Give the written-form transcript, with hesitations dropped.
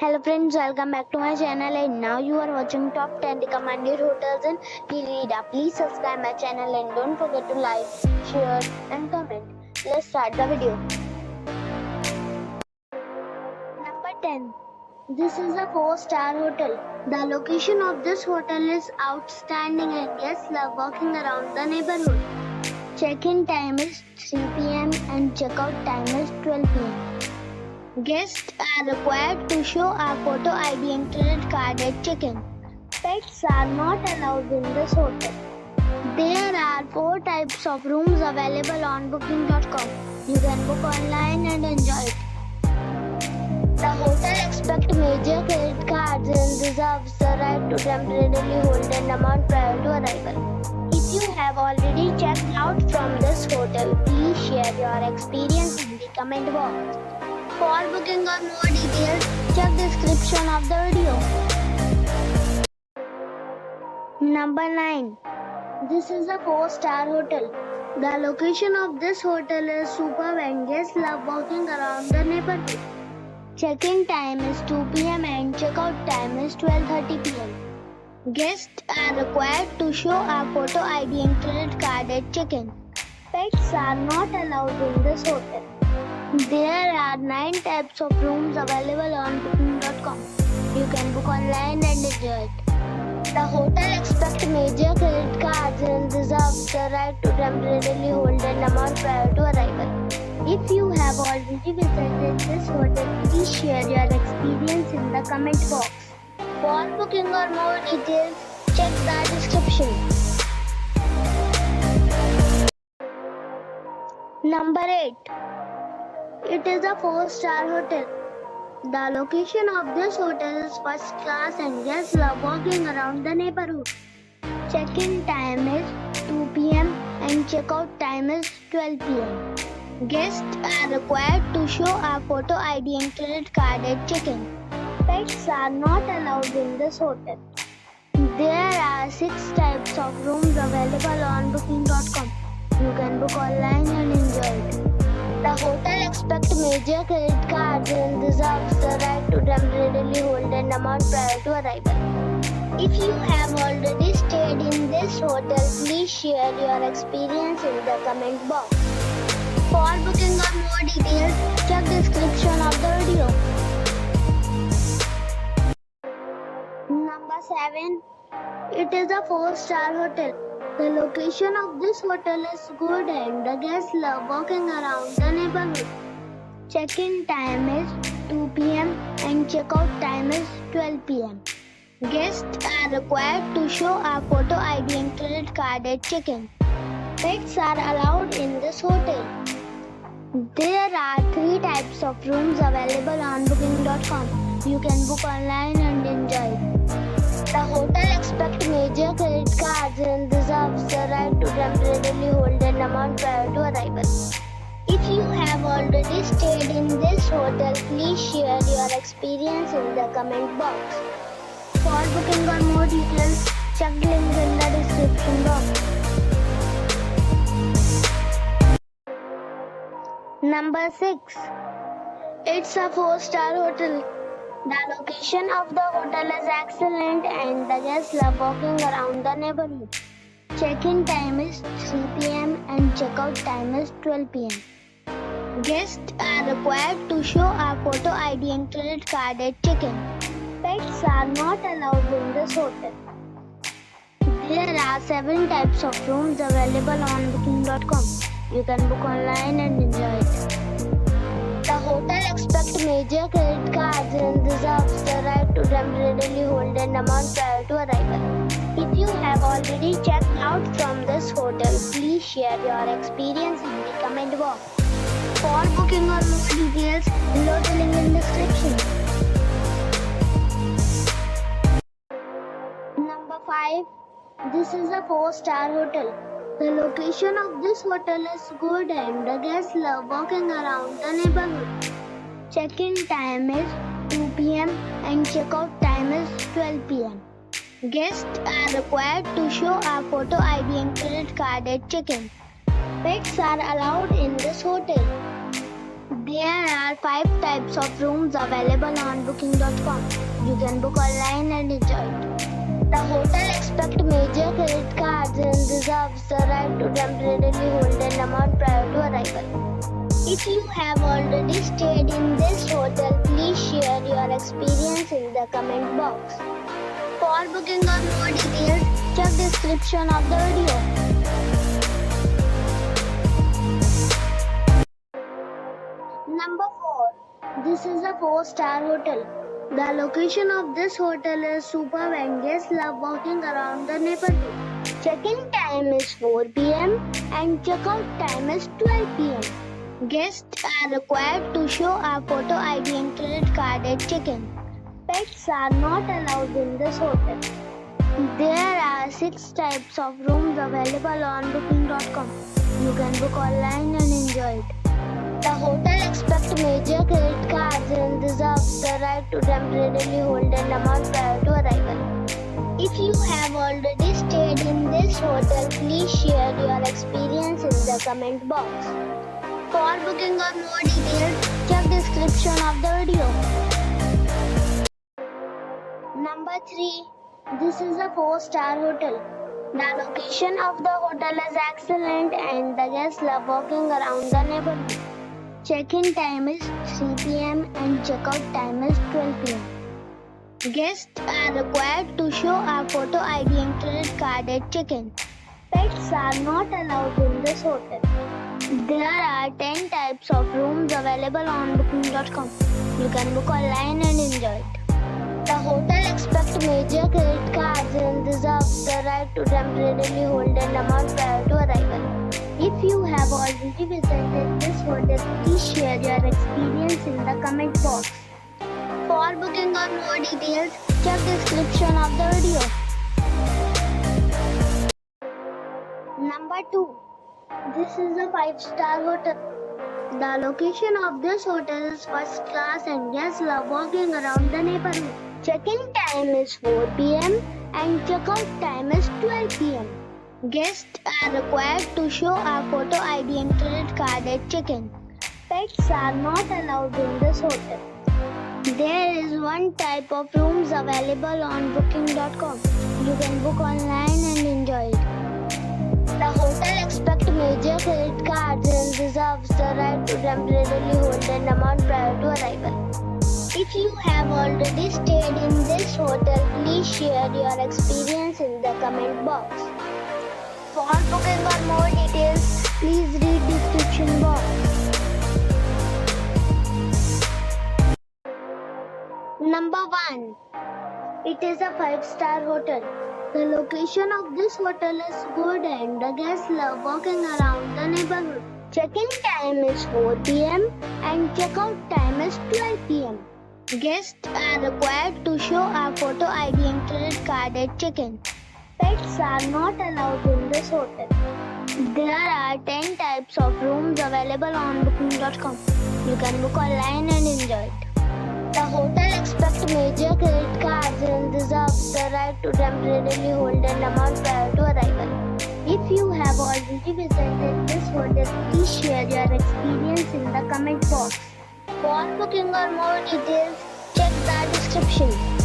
Hello friends, welcome back to my channel and now you are watching top 10 recommended hotels in Lleida. Please subscribe my channel and don't forget to like, share and comment. Let's start the video. Number 10. This is a 4-star hotel. The location of this hotel is outstanding and guests love walking around the neighborhood. Check-in time is 3 p.m. and check-out time is 12 p.m. Guests are required to show a photo ID and credit card at check-in. Pets are not allowed in this hotel. There are 4 types of rooms available on booking.com. You can book online and enjoy it. The hotel expects major credit cards and reserves the right to temporarily hold an amount prior to arrival. If you have already checked out from this hotel, please share your experience in the comment box. For booking or more details, check description of the video. Number 9. This is a 4-star hotel. The location of this hotel is superb and guests love walking around the neighborhood. Check-in time is 2 p.m. and check-out time is 12:30 p.m. Guests are required to show a photo ID and credit card at check-in. Pets are not allowed in this hotel. There are 9 types of rooms available on booking.com. You can book online and enjoy it. The hotel expects major credit cards and reserves the right to temporarily hold an amount prior to arrival. If you have already visited this hotel, please share your experience in the comment box. For booking or more details, check the description. Number 8. It is a 4-star hotel. The location of this hotel is first class and guests love walking around the neighborhood. Check-in time is 2 p.m. and check-out time is 12 p.m. Guests are required to show a photo ID and credit card at check-in. Pets are not allowed in this hotel. There are 6 types of rooms available on booking.com. You can book online and enjoy it. The hotel expects major credit cards and reserves the right to temporarily hold an amount prior to arrival. If you have already stayed in this hotel, please share your experience in the comment box. For booking or more details, check description of the video. Number 7. It is a 4-star hotel. The location of this hotel is good and the guests love walking around the neighborhood. Check-in time is 2 p.m. and check-out time is 12 p.m. Guests are required to show a photo ID and credit card at check-in. Pets are allowed in this hotel. There are 3 types of rooms available on booking.com. You can book online and enjoy it. The hotel expects major credit cards and reserves the right to temporarily hold an amount prior to arrival. If you have already stayed in this hotel, please share your experience in the comment box. For booking or more details, check the link in the description box. Number 6. It's a 4-star hotel. The location of the hotel is excellent and the guests love walking around the neighborhood. Check-in time is 3 p.m. and check-out time is 12 p.m. Guests are required to show a photo ID and credit card at check-in. Pets are not allowed in this hotel. There are 7 types of rooms available on booking.com. You can book online and enjoy it. The hotel expects major credit cards and reserves the right to temporarily hold an amount prior to arrival. If you have already checked out from this hotel, please share your experience in the comment box. For booking or more details, below the link in description. Number 5. This is a 4-star hotel. The location of this hotel is good and the guests love walking around the neighborhood. Check-in time is 2 p.m. and check-out time is 12 p.m. Guests are required to show a photo ID and credit card at check-in. Pets are allowed in this hotel. There are 5 types of rooms available on booking.com. You can book online and enjoy it. The hotel expects major credit cards and reserves the right to temporarily hold an amount prior to arrival. If you have already stayed in this hotel, please share your experience in the comment box. For booking or more details, check description of the video. Number 4. This is a 4-star hotel. The location of this hotel is superb and guests love walking around the neighborhood. Check-in time is 4 p.m. and check-out time is 12 p.m. Guests are required to show a photo ID and credit card at check-in. Pets are not allowed in this hotel. There are 6 types of rooms available on booking.com. You can book online and enjoy it. The hotel expects major credit cards and reserves the right to temporarily hold an amount prior to arrival. If you have already stayed in this hotel, please share your experience in the comment box. For booking or more details, check description of the video. Number 3. This is a 4-star hotel. The location of the hotel is excellent and the guests love walking around the neighborhood. Check-in time is 3 p.m. and check-out time is 12 p.m. Guests are required to show a photo ID and credit card at check-in. Pets are not allowed in this hotel. There are 10 types of rooms available on booking.com. You can book online and enjoy it. The hotel expects major credit cards and reserves the right to temporarily hold an amount prior to arrival. If you have already visited this hotel, please share your experience in the comment box. For booking or more details, check description of the video. Number 2. This is a 5-star hotel. The location of this hotel is first class and guests love walking around the neighborhood. Check-in time is 4 p.m. and check-out time is 12 p.m. Guests are required to show a photo ID and credit card at check-in. Pets are not allowed in this hotel. There is 1 type of rooms available on booking.com. You can book online and enjoy it. The hotel expects major credit cards and reserves the right to temporarily hold an amount prior to arrival. If you have already stayed in this hotel, please share your experience in the comment box. For booking or more details, please read description box. Number 1. It is a 5-star hotel. The location of this hotel is good and the guests love walking around the neighborhood. Check-in time is 4 p.m. and check-out time is 12 p.m. Guests are required to show a photo ID and credit card at check-in. Pets are not allowed in this hotel. There are 10 types of rooms available on booking.com. You can book online and enjoy it. The hotel expects major credit cards and reserves the right to temporarily hold an amount prior to arrival. If you have already visited this hotel, please share your experience in the comment box. For booking or more details, check the description.